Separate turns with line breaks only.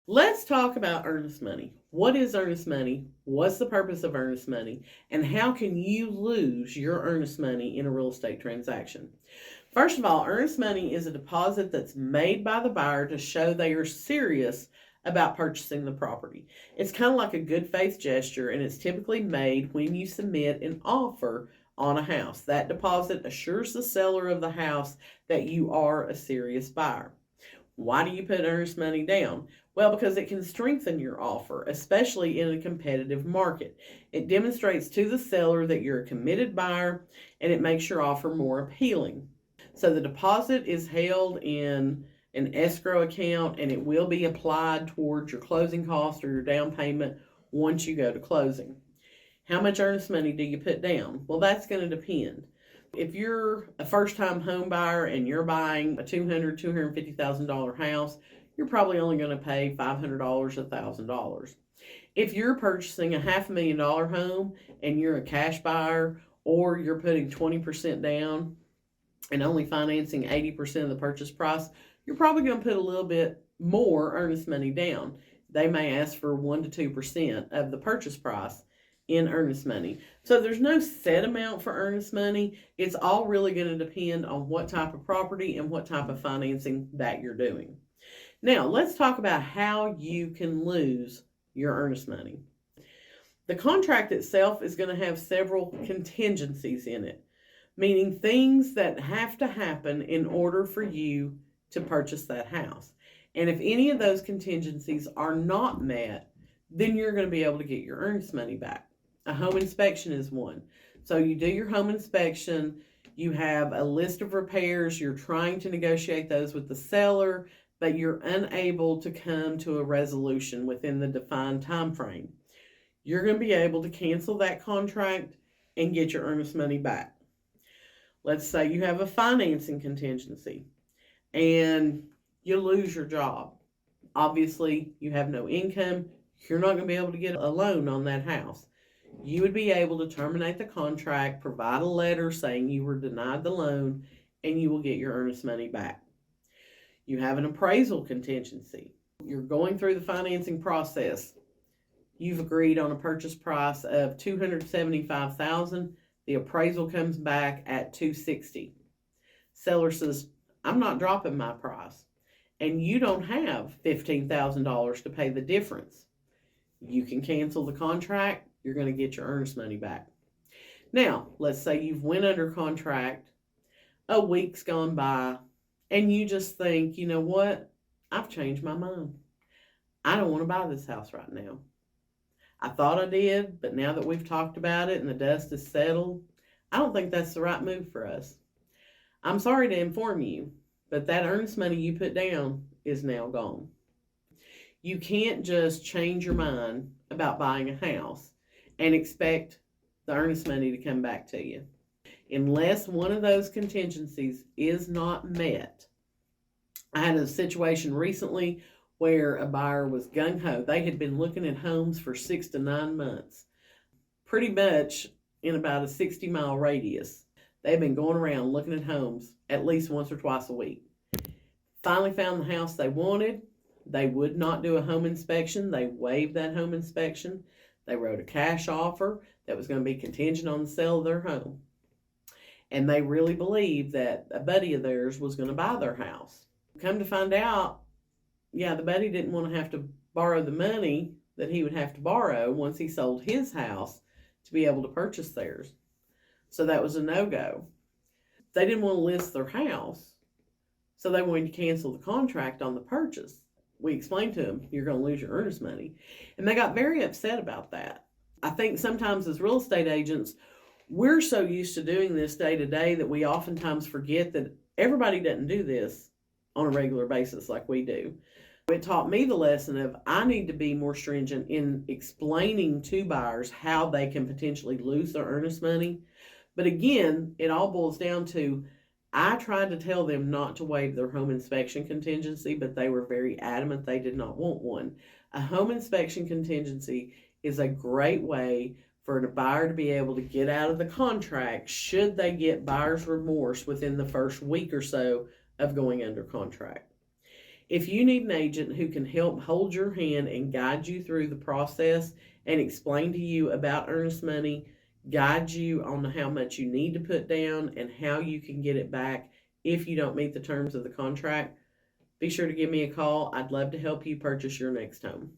Let's talk about earnest money. What is earnest money? What's the purpose of earnest money? And how can you lose your earnest money in a real estate transaction? First of all, earnest money is a deposit that's made by the buyer to show they are serious about purchasing the property. It's kind of like a good faith gesture, and it's typically made when you submit an offer on a house. That deposit assures the seller of the house that you are a serious buyer. Why do you put earnest money down? Well, because it can strengthen your offer, especially in a competitive market. It demonstrates to the seller that you're a committed buyer, and it makes your offer more appealing. So the deposit is held in an escrow account, and it will be applied towards your closing cost or your down payment once you go to closing. How much earnest money do you put down? Well, that's going to depend. If you're a first-time home buyer and you're buying a $250,000 house, you're probably only going to pay $500, $1,000. If you're purchasing a $500,000 home and you're a cash buyer, or you're putting 20% down and only financing 80% of the purchase price, you're probably going to put a little bit more earnest money down. They may ask for 1 to 2% of the purchase price in earnest money. So there's no set amount for earnest money. It's all really going to depend on what type of property and what type of financing that you're doing. Now, let's talk about how you can lose your earnest money. The contract itself is going to have several contingencies in it, meaning things that have to happen in order for you to purchase that house. And if any of those contingencies are not met, then you're going to be able to get your earnest money back. A home inspection is one. So you do your home inspection, you have a list of repairs, you're trying to negotiate those with the seller, but you're unable to come to a resolution within the defined time frame. You're going to be able to cancel that contract and get your earnest money back. Let's say you have a financing contingency and you lose your job. Obviously, you have no income. You're not going to be able to get a loan on that house. You would be able to terminate the contract, provide a letter saying you were denied the loan, and you will get your earnest money back. You have an appraisal contingency. You're going through the financing process. You've agreed on a purchase price of $275,000. The appraisal comes back at $260,000. Seller says, I'm not dropping my price. And you don't have $15,000 to pay the difference. You can cancel the contract. You're going to get your earnest money back. Now, let's say you've went under contract, a week's gone by, and you just think, you know what? I've changed my mind. I don't want to buy this house right now. I thought I did, but now that we've talked about it and the dust is settled, I don't think that's the right move for us. I'm sorry to inform you, but that earnest money you put down is now gone. You can't just change your mind about buying a house and expect the earnest money to come back to you. Unless one of those contingencies is not met. I had a situation recently where a buyer was gung-ho. They had been looking at homes for 6 to 9 months, pretty much in about a 60-mile radius. They've been going around looking at homes at least once or twice a week. Finally found the house they wanted. They would not do a home inspection. They waived that home inspection. They wrote a cash offer that was going to be contingent on the sale of their home. And they really believed that a buddy of theirs was going to buy their house. Come to find out, yeah, the buddy didn't want to have to borrow the money that he would have to borrow once he sold his house to be able to purchase theirs. So that was a no-go. They didn't want to list their house, so they wanted to cancel the contract on the purchase. We explained to them, you're going to lose your earnest money. And they got very upset about that. I think sometimes as real estate agents, we're so used to doing this day to day that we oftentimes forget that everybody doesn't do this on a regular basis like we do. It taught me the lesson of I need to be more stringent in explaining to buyers how they can potentially lose their earnest money. But again, it all boils down to I tried to tell them not to waive their home inspection contingency, but they were very adamant they did not want one. A home inspection contingency is a great way for a buyer to be able to get out of the contract should they get buyer's remorse within the first week or so of going under contract. If you need an agent who can help hold your hand and guide you through the process and explain to you about earnest money, guide you on how much you need to put down and how you can get it back if you don't meet the terms of the contract, be sure to give me a call. I'd love to help you purchase your next home.